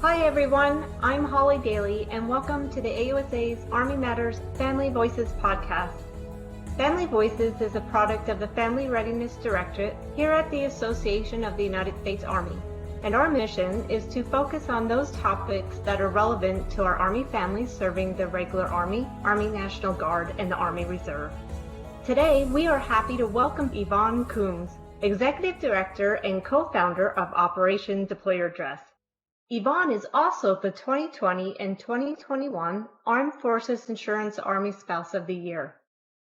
Hi everyone, I'm Holly Dailey and welcome to the AUSA's Army Matters Family Voices podcast. Family Voices is a product of the Family Readiness Directorate here at the Association of the United States Army, and our mission is to focus on those topics that are relevant to our Army families serving the regular Army, Army National Guard, and the Army Reserve. Today, we are happy to welcome Yvonne Coombes, Executive Director and co-founder of Operation Deploy Your Dress. Yvonne is also the 2020 and 2021 Armed Forces Insurance Army Spouse of the Year.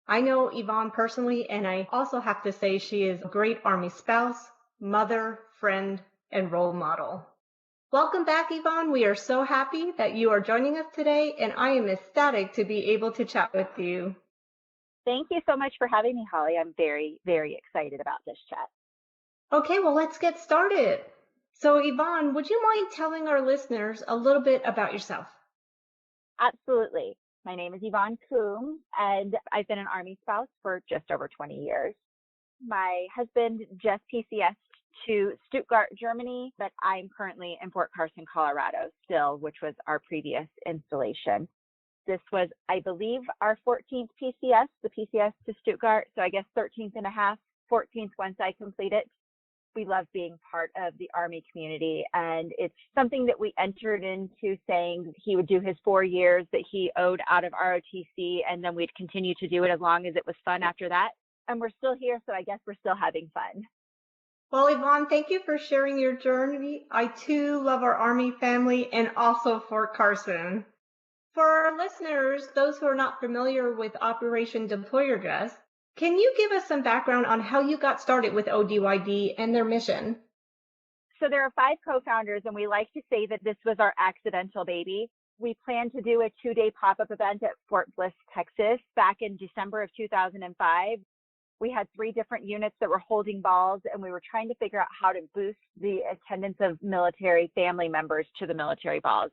I know Yvonne personally, and I also have to say she is a great Army spouse, mother, friend, and role model. Welcome back, Yvonne. We are so happy that you are joining us today, and I am ecstatic to be able to chat with you. Thank you so much for having me, Holly. I'm very, very excited about this chat. Okay, well, let's get started. So, Yvonne, would you mind telling our listeners a little bit about yourself? Absolutely. My name is Yvonne Coombes, and I've been an Army spouse for just over 20 years. My husband just PCS'd to Stuttgart, Germany, but I'm currently in Fort Carson, Colorado still, which was our previous installation. This was, I believe, our 14th PCS, the PCS to Stuttgart, so I guess 13th and a half, 14th once I complete it. We love being part of the Army community, and it's something that we entered into saying he would do his 4 years that he owed out of ROTC, and then we'd continue to do it as long as it was fun after that. And we're still here, so I guess we're still having fun. Well, Yvonne, thank you for sharing your journey. I too love our Army family and also Fort Carson. For our listeners, those who are not familiar with Operation Deploy Your Dress, can you give us some background on how you got started with ODYD and their mission? So there are 5 co-founders, and we like to say that this was our accidental baby. We planned to do a 2-day pop-up event at Fort Bliss, Texas, back in December of 2005. We had 3 different units that were holding balls, and we were trying to figure out how to boost the attendance of military family members to the military balls.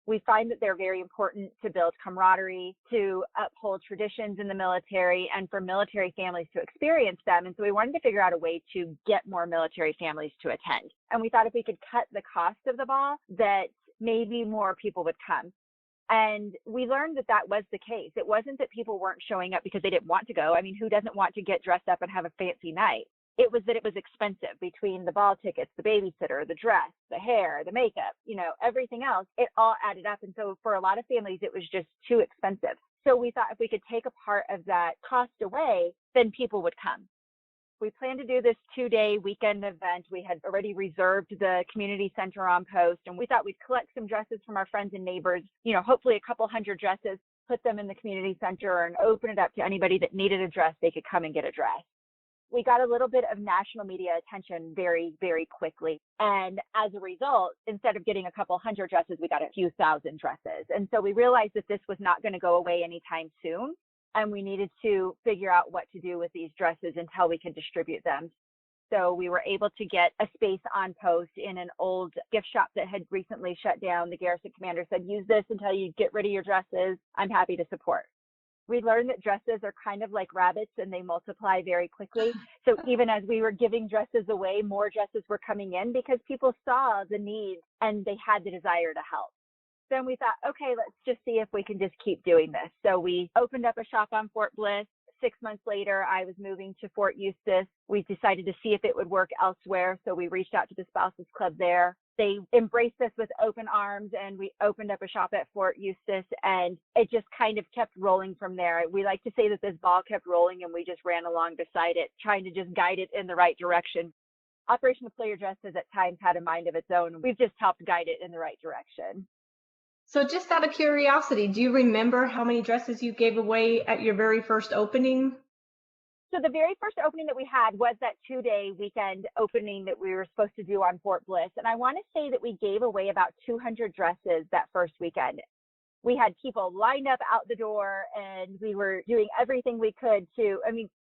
We find that they're very important to build camaraderie, to uphold traditions in the military, and for military families to experience them. And so we wanted to figure out a way to get more military families to attend. And we thought if we could cut the cost of the ball, that maybe more people would come. And we learned that that was the case. It wasn't that people weren't showing up because they didn't want to go. I mean, who doesn't want to get dressed up and have a fancy night? It was that it was expensive between the ball tickets, the babysitter, the dress, the hair, the makeup, everything else. It all added up. And so for a lot of families, it was just too expensive. So we thought if we could take a part of that cost away, then people would come. We planned to do this 2-day weekend event. We had already reserved the community center on post, and we thought we'd collect some dresses from our friends and neighbors, hopefully a couple hundred dresses, put them in the community center and open it up to anybody that needed a dress. They could come and get a dress. We got a little bit of national media attention very, very quickly. And as a result, instead of getting a couple hundred dresses, we got a few thousand dresses. And so we realized that this was not going to go away anytime soon. And we needed to figure out what to do with these dresses until we could distribute them. So we were able to get a space on post in an old gift shop that had recently shut down. The garrison commander said, use this until you get rid of your dresses. I'm happy to support. We learned that dresses are kind of like rabbits and they multiply very quickly. So even as we were giving dresses away, more dresses were coming in because people saw the need and they had the desire to help. Then we thought, okay, let's just see if we can just keep doing this. So we opened up a shop on Fort Bliss. 6 months later, I was moving to Fort Eustis. We decided to see if it would work elsewhere. So we reached out to the Spouses Club there. They embraced us with open arms, and we opened up a shop at Fort Eustis, and it just kind of kept rolling from there. We like to say that this ball kept rolling, and we just ran along beside it, trying to just guide it in the right direction. Operation Deploy Your Dress has at times had a mind of its own. We've just helped guide it in the right direction. So just out of curiosity, do you remember how many dresses you gave away at your very first opening? So the very first opening that we had was that 2-day weekend opening that we were supposed to do on Fort Bliss. And I want to say that we gave away about 200 dresses that first weekend. We had people lined up out the door, and we were doing everything we could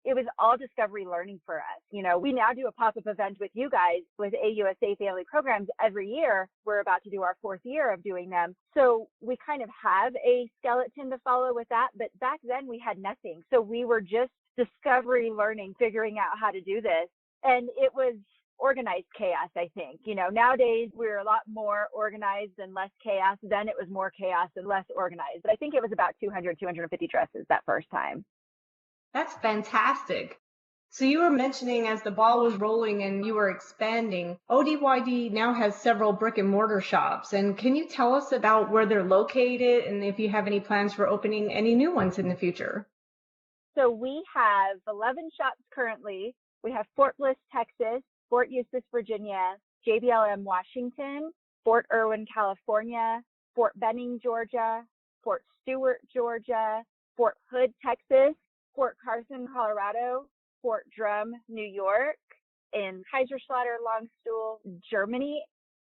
it was all discovery learning for us. We now do a pop-up event with you guys with AUSA family programs every year. We're about to do our 4th year of doing them. So we kind of have a skeleton to follow with that. But back then we had nothing. So we were just discovery learning, figuring out how to do this. And it was organized chaos, I think. Nowadays we're a lot more organized and less chaos. Then it was more chaos and less organized. But I think it was about 250 dresses that first time. That's fantastic. So you were mentioning as the ball was rolling and you were expanding, ODYD now has several brick and mortar shops. And can you tell us about where they're located and if you have any plans for opening any new ones in the future? So we have 11 shops currently. We have Fort Bliss, Texas, Fort Eustis, Virginia, JBLM, Washington, Fort Irwin, California, Fort Benning, Georgia, Fort Stewart, Georgia, Fort Hood, Texas, Fort Carson, Colorado, Fort Drum, New York, in Kaiserslautern, Longstuhl, Germany.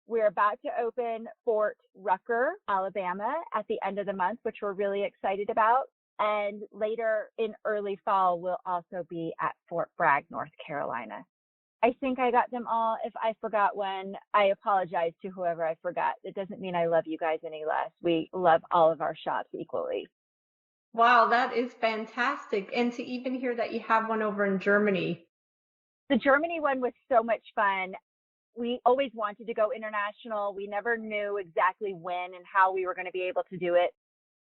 We're about to open Fort Rucker, Alabama at the end of the month, which we're really excited about. And later in early fall, we'll also be at Fort Bragg, North Carolina. I think I got them all. If I forgot one, I apologize to whoever I forgot. It doesn't mean I love you guys any less. We love all of our shops equally. Wow, that is fantastic. And to even hear that you have one over in Germany. The Germany one was so much fun. We always wanted to go international. We never knew exactly when and how we were going to be able to do it.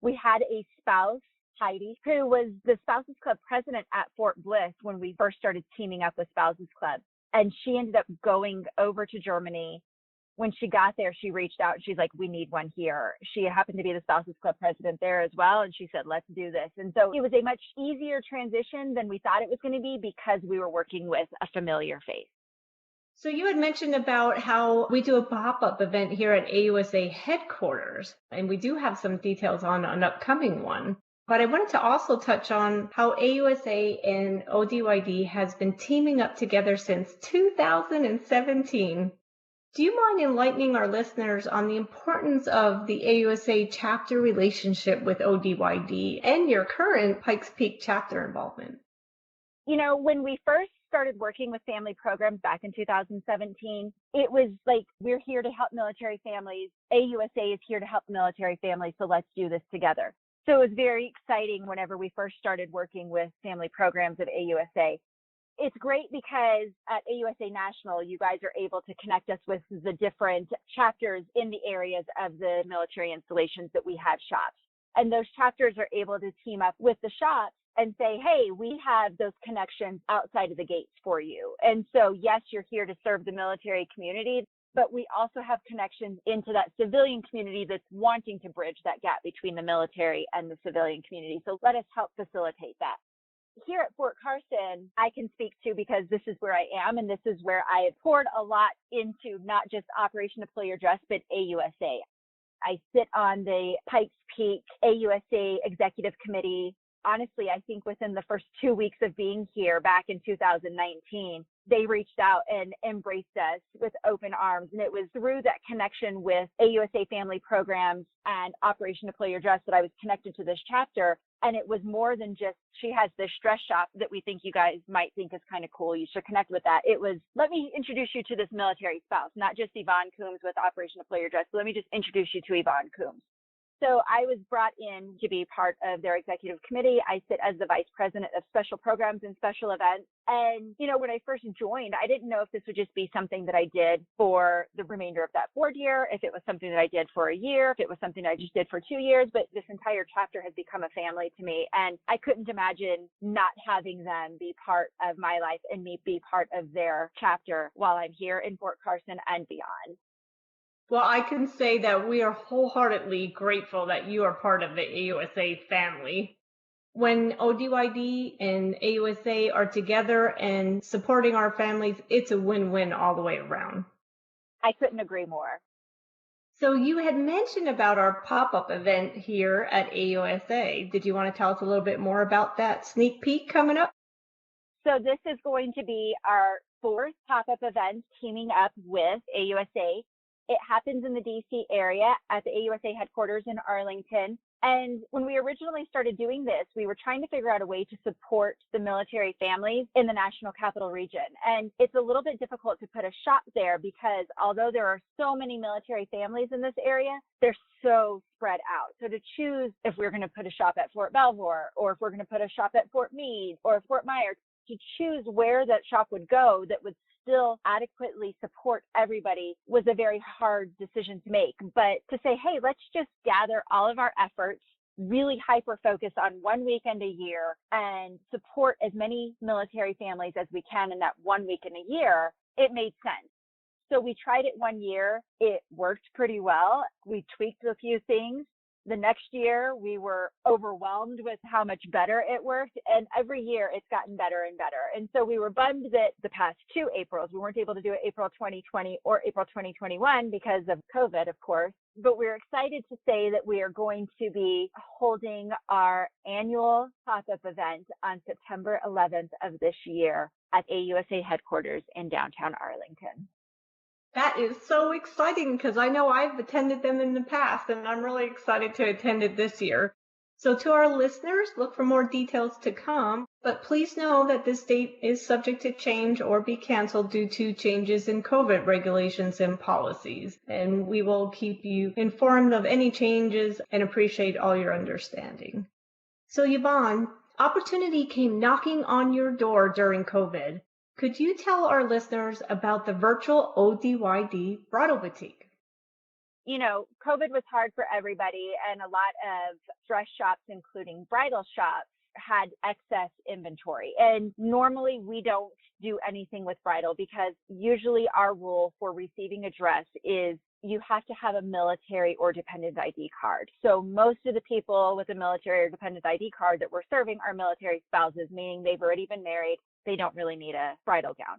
We had a spouse, Heidi, who was the Spouses Club president at Fort Bliss when we first started teaming up with Spouses Club. And she ended up going over to Germany. When she got there, she reached out and she's like, we need one here. She happened to be the Spouses Club president there as well. And she said, let's do this. And so it was a much easier transition than we thought it was going to be because we were working with a familiar face. So you had mentioned about how we do a pop-up event here at AUSA headquarters, and we do have some details on an upcoming one. But I wanted to also touch on how AUSA and ODYD has been teaming up together since 2017. Do you mind enlightening our listeners on the importance of the AUSA chapter relationship with ODYD and your current Pikes Peak chapter involvement? When we first started working with family programs back in 2017, it was like, we're here to help military families. AUSA is here to help military families, so let's do this together. So it was very exciting whenever we first started working with family programs at AUSA. It's great because at AUSA National, you guys are able to connect us with the different chapters in the areas of the military installations that we have shops. And those chapters are able to team up with the shops and say, hey, we have those connections outside of the gates for you. And so, yes, you're here to serve the military community, but we also have connections into that civilian community that's wanting to bridge that gap between the military and the civilian community. So let us help facilitate that. Here at Fort Carson, I can speak to because this is where I am, and this is where I have poured a lot into not just Operation Deploy Your Dress, but AUSA. I sit on the Pikes Peak AUSA Executive Committee. Honestly, I think within the first 2 weeks of being here back in 2019, they reached out and embraced us with open arms. And it was through that connection with AUSA family programs and Operation Deploy Your Dress that I was connected to this chapter. And it was more than just, she has this dress shop that we think you guys might think is kind of cool. You should connect with that. It was, let me introduce you to this military spouse, not just Yvonne Coombes with Operation Deploy Your Dress, but let me just introduce you to Yvonne Coombes. So I was brought in to be part of their executive committee. I sit as the vice president of special programs and special events. And, when I first joined, I didn't know if this would just be something that I did for the remainder of that 4th year, if it was something that I did for a year, if it was something I just did for 2 years. But this entire chapter has become a family to me. And I couldn't imagine not having them be part of my life and me be part of their chapter while I'm here in Fort Carson and beyond. Well, I can say that we are wholeheartedly grateful that you are part of the AUSA family. When ODYD and AUSA are together and supporting our families, it's a win-win all the way around. I couldn't agree more. So you had mentioned about our pop-up event here at AUSA. Did you want to tell us a little bit more about that sneak peek coming up? So this is going to be our 4th pop-up event teaming up with AUSA. It happens in the DC area at the AUSA headquarters in Arlington. And when we originally started doing this, we were trying to figure out a way to support the military families in the National Capital Region. And it's a little bit difficult to put a shop there because although there are so many military families in this area, they're so spread out. So to choose if we're going to put a shop at Fort Belvoir, or if we're going to put a shop at Fort Meade or Fort Myers, to choose where that shop would go that would still adequately support everybody was a very hard decision to make. But to say, hey, let's just gather all of our efforts, really hyper-focus on one weekend a year and support as many military families as we can in that 1 week in a year, it made sense. So we tried it 1 year. It worked pretty well. We tweaked a few things. The next year, we were overwhelmed with how much better it worked. And every year, it's gotten better and better. And so we were bummed that the past 2 Aprils, we weren't able to do it April 2020 or April 2021 because of COVID, of course. But we're excited to say that we are going to be holding our annual pop-up event on September 11th of this year at AUSA headquarters in downtown Arlington. That is so exciting because I know I've attended them in the past and I'm really excited to attend it this year. So to our listeners, look for more details to come, but please know that this date is subject to change or be canceled due to changes in COVID regulations and policies. And we will keep you informed of any changes and appreciate all your understanding. So Yvonne, opportunity came knocking on your door during COVID. Could you tell our listeners about the virtual ODYD bridal boutique? You know, COVID was hard for everybody, and a lot of dress shops, including bridal shops, had excess inventory. And normally we don't do anything with bridal because usually our rule for receiving a dress is you have to have a military or dependent ID card. So most of the people with a military or dependent ID card that we're serving are military spouses, meaning they've already been married. They don't really need a bridal gown.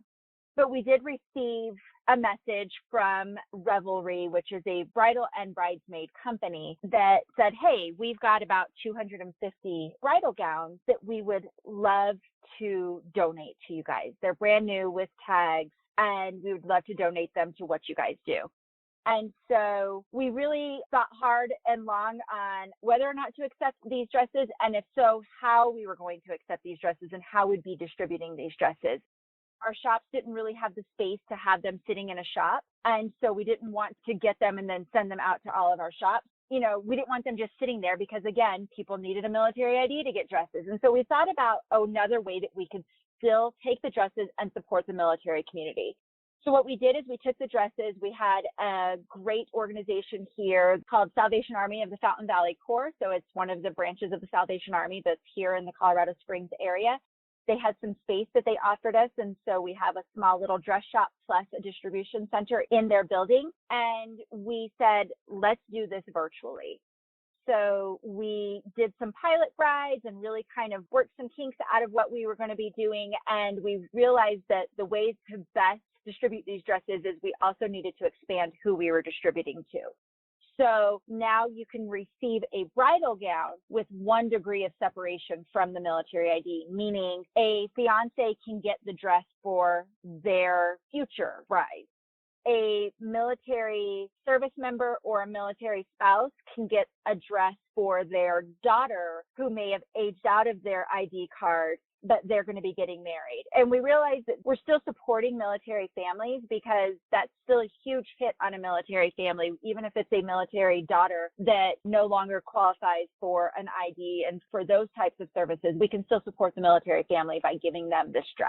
But we did receive a message from Revelry, which is a bridal and bridesmaid company, that said, hey, we've got about 250 bridal gowns that we would love to donate to you guys. They're brand new with tags, and we would love to donate them to what you guys do. And so we really thought hard and long on whether or not to accept these dresses, and if so, how we were going to accept these dresses and how we'd be distributing these dresses. Our shops didn't really have the space to have them sitting in a shop, and so we didn't want to get them and then send them out to all of our shops. You know, we didn't want them just sitting there because, again, people needed a military ID to get dresses. And so we thought about another way that we could still take the dresses and support the military community. So what we did is we took the dresses. We had a great organization here called Salvation Army of the Fountain Valley Corps. So it's one of the branches of the Salvation Army that's here in the Colorado Springs area. They had some space that they offered us, and so we have a small little dress shop plus a distribution center in their building. And we said, let's do this virtually. So we did some pilot brides and really kind of worked some kinks out of what we were going to be doing. And we realized that the ways to best distribute these dresses is we also needed to expand who we were distributing to. So now you can receive a bridal gown with 1 degree of separation from the military ID, meaning a fiance can get the dress for their future bride. A military service member or a military spouse can get a dress for their daughter who may have aged out of their ID card, but they're going to be getting married. And we realize that we're still supporting military families because that's still a huge hit on a military family, even if it's a military daughter that no longer qualifies for an ID. And for those types of services, we can still support the military family by giving them this dress.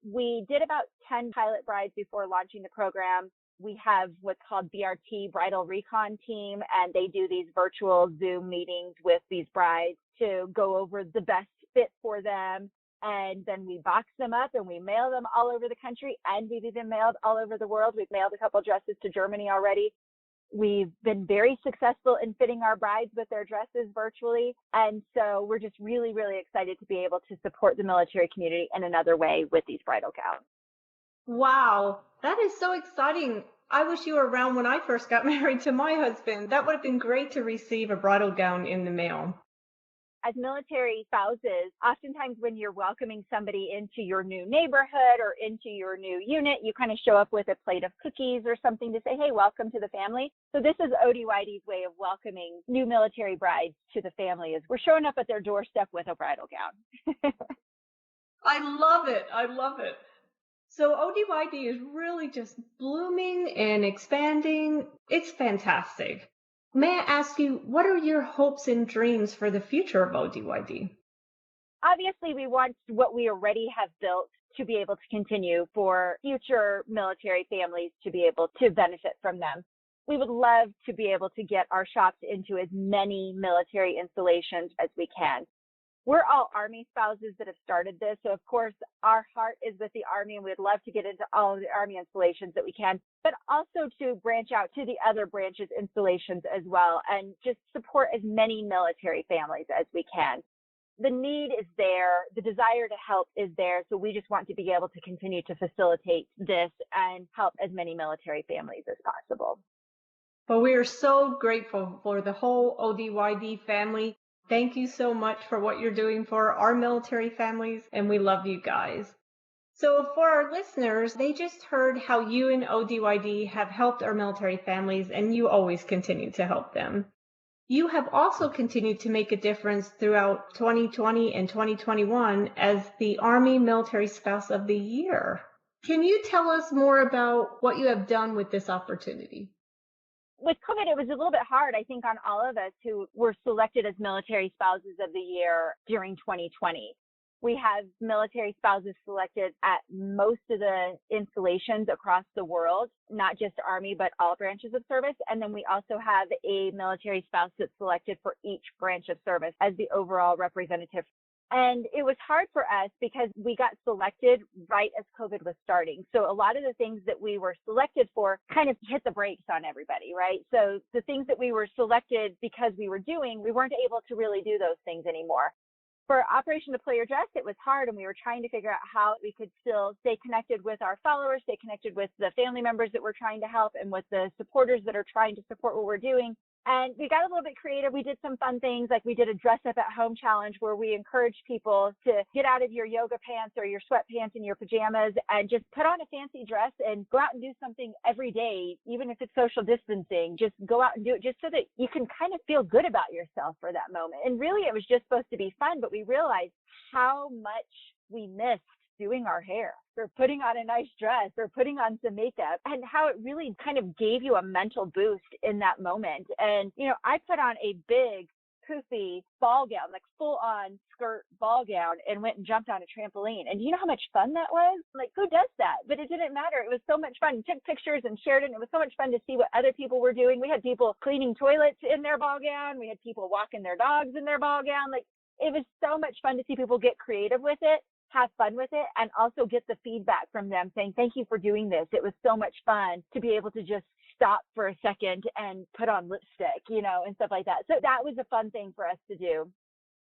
We did about 10 pilot brides before launching the program. We have what's called BRT, Bridal Recon Team, and they do these virtual Zoom meetings with these brides to go over the best fit for them. And then we box them up and we mail them all over the country, and we've even mailed all over the world. We've mailed a couple dresses to Germany already. We've been very successful in fitting our brides with their dresses virtually. And so we're just really, really excited to be able to support the military community in another way with these bridal gowns. Wow, that is so exciting. I wish you were around when I first got married to my husband. That would have been great to receive a bridal gown in the mail. As military spouses, oftentimes when you're welcoming somebody into your new neighborhood or into your new unit, you kind of show up with a plate of cookies or something to say, hey, welcome to the family. So this is ODYD's way of welcoming new military brides to the family, is we're showing up at their doorstep with a bridal gown. I love it. I love it. So ODYD is really just blooming and expanding. It's fantastic. May I ask you, what are your hopes and dreams for the future of ODYD? Obviously, we want what we already have built to be able to continue for future military families to be able to benefit from them. We would love to be able to get our shops into as many military installations as we can. We're all Army spouses that have started this, so of course our heart is with the Army, and we'd love to get into all of the Army installations that we can, but also to branch out to the other branches installations as well, and just support as many military families as we can. The need is there, the desire to help is there, so we just want to be able to continue to facilitate this and help as many military families as possible. Well, we are so grateful for the whole ODYD family. Thank you so much for what you're doing for our military families, and we love you guys. So for our listeners, they just heard how you and ODYD have helped our military families, and you always continue to help them. You have also continued to make a difference throughout 2020 and 2021 as the Army Military Spouse of the Year. Can you tell us more about what you have done with this opportunity? With COVID, it was a little bit hard, I think, on all of us who were selected as Military Spouses of the Year during 2020. We have military spouses selected at most of the installations across the world, not just Army, but all branches of service. And then we also have a military spouse that's selected for each branch of service as the overall representative. And it was hard for us because we got selected right as COVID was starting. So a lot of the things that we were selected for kind of hit the brakes on everybody, right? So the things that we were selected because we were doing, we weren't able to really do those things anymore. For Operation Deploy Your Dress, it was hard, and we were trying to figure out how we could still stay connected with our followers, stay connected with the family members that we're trying to help, and with the supporters that are trying to support what we're doing. And we got a little bit creative. We did some fun things, like we did a dress up at home challenge where we encouraged people to get out of your yoga pants or your sweatpants and your pajamas and just put on a fancy dress and go out and do something every day, even if it's social distancing. Just go out and do it just so that you can kind of feel good about yourself for that moment. And really, it was just supposed to be fun, but we realized how much we missed doing our hair or putting on a nice dress or putting on some makeup, and how it really kind of gave you a mental boost in that moment. And, you know, I put on a big poofy ball gown, like full on skirt ball gown, and went and jumped on a trampoline. And you know how much fun that was? Like, who does that? But it didn't matter. It was so much fun. Took pictures and shared it. And it was so much fun to see what other people were doing. We had people cleaning toilets in their ball gown. We had people walking their dogs in their ball gown. Like, it was so much fun to see people get creative with it, have fun with it, and also get the feedback from them saying, thank you for doing this. It was so much fun to be able to just stop for a second and put on lipstick, you know, and stuff like that. So that was a fun thing for us to do.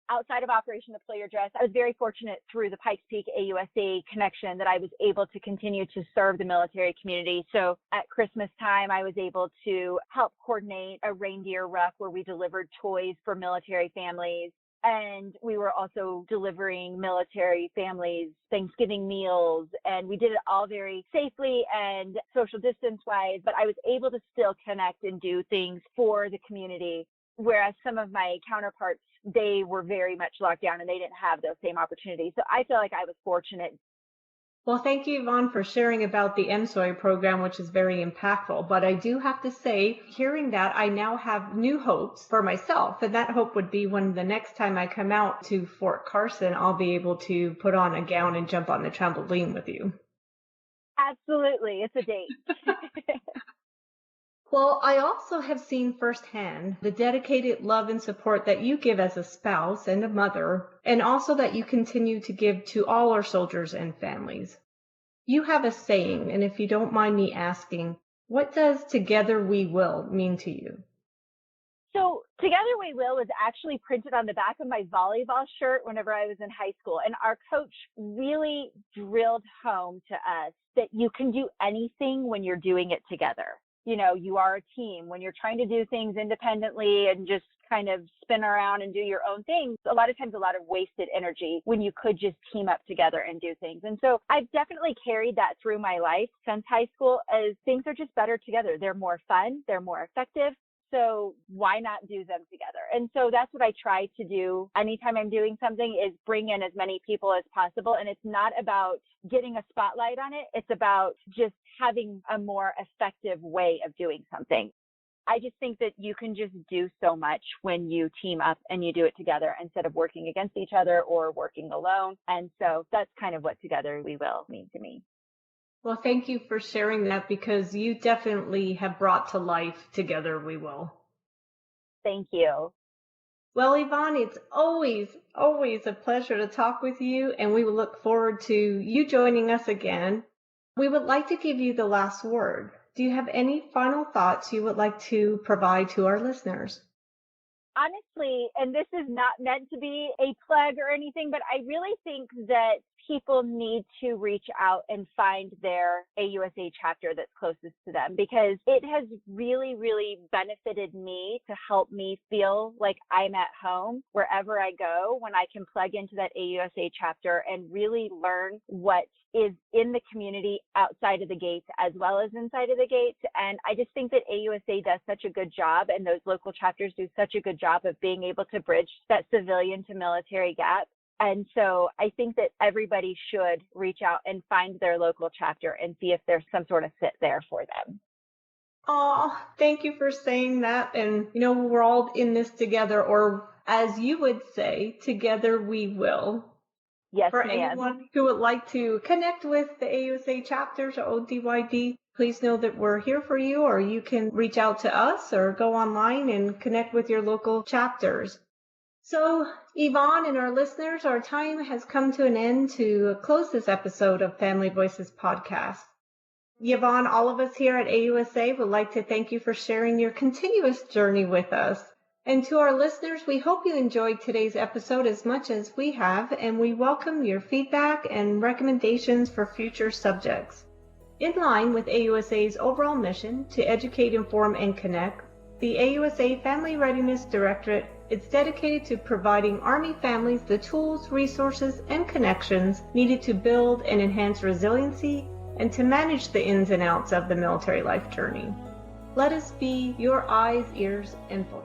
Outside of Operation Deploy Your Dress, I was very fortunate through the Pikes Peak AUSA connection that I was able to continue to serve the military community. So at Christmas time, I was able to help coordinate a reindeer ruck where we delivered toys for military families. And we were also delivering military families Thanksgiving meals, and we did it all very safely and social distance wise, but I was able to still connect and do things for the community, whereas some of my counterparts, they were very much locked down and they didn't have those same opportunities. So I feel like I was fortunate. Well, thank you, Yvonne, for sharing about the MSOI program, which is very impactful. But I do have to say, hearing that, I now have new hopes for myself. And that hope would be when the next time I come out to Fort Carson, I'll be able to put on a gown and jump on the trampoline with you. Absolutely. It's a date. Well, I also have seen firsthand the dedicated love and support that you give as a spouse and a mother, and also that you continue to give to all our soldiers and families. You have a saying, and if you don't mind me asking, what does "Together we will" mean to you? So Together We Will was actually printed on the back of my volleyball shirt whenever I was in high school. And our coach really drilled home to us that you can do anything when you're doing it together. You know, you are a team. When you're trying to do things independently and just kind of spin around and do your own thing, a lot of times a lot of wasted energy when you could just team up together and do things. And so I've definitely carried that through my life since high school, as things are just better together. They're more fun, they're more effective. So why not do them together? And so that's what I try to do anytime I'm doing something, is bring in as many people as possible. And it's not about getting a spotlight on it. It's about just having a more effective way of doing something. I just think that you can just do so much when you team up and you do it together instead of working against each other or working alone. And so that's kind of what Together We Will means to me. Well, thank you for sharing that, because you definitely have brought to life Together We Will. Thank you. Well, Yvonne, it's always a pleasure to talk with you, and we will look forward to you joining us again. We would like to give you the last word. Do you have any final thoughts you would like to provide to our listeners? Honestly, and this is not meant to be a plug or anything, but I really think that people need to reach out and find their AUSA chapter that's closest to them, because it has really, really benefited me to help me feel like I'm at home wherever I go when I can plug into that AUSA chapter and really learn what is in the community outside of the gates as well as inside of the gates. And I just think that AUSA does such a good job, and those local chapters do such a good job of being able to bridge that civilian to military gap. And so I think that everybody should reach out and find their local chapter and see if there's some sort of fit there for them. Oh, thank you for saying that. And, we're all in this together, or as you would say, together we will. Yes, For ma'am. anyone who would like to connect with the AUSA chapters or ODYD, please know that we're here for you, or you can reach out to us or go online and connect with your local chapters. So, Yvonne and our listeners, our time has come to an end to close this episode of Family Voices Podcast. Yvonne, all of us here at AUSA would like to thank you for sharing your continuous journey with us. And to our listeners, we hope you enjoyed today's episode as much as we have, and we welcome your feedback and recommendations for future subjects. In line with AUSA's overall mission to educate, inform, and connect, the AUSA Family Readiness Directorate is dedicated to providing Army families the tools, resources, and connections needed to build and enhance resiliency and to manage the ins and outs of the military life journey. Let us be your eyes, ears, and voice.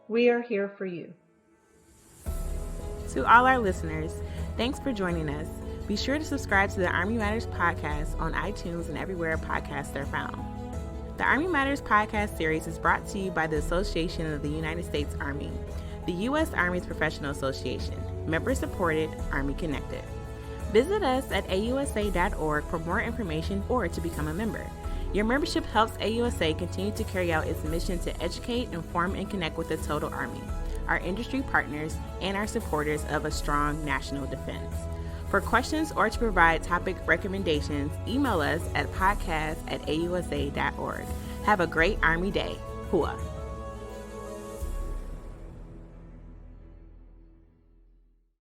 We are here for you. To all our listeners, thanks for joining us. Be sure to subscribe to the Army Matters podcast on iTunes and everywhere podcasts are found. The Army Matters podcast series is brought to you by the Association of the United States Army, the U.S. Army's professional association, member-supported, Army Connected. Visit us at ausa.org for more information or to become a member. Your membership helps AUSA continue to carry out its mission to educate, inform, and connect with the total Army, our industry partners, and our supporters of a strong national defense. For questions or to provide topic recommendations, email us at podcast@ausa.org. Have a great Army Day. Hua.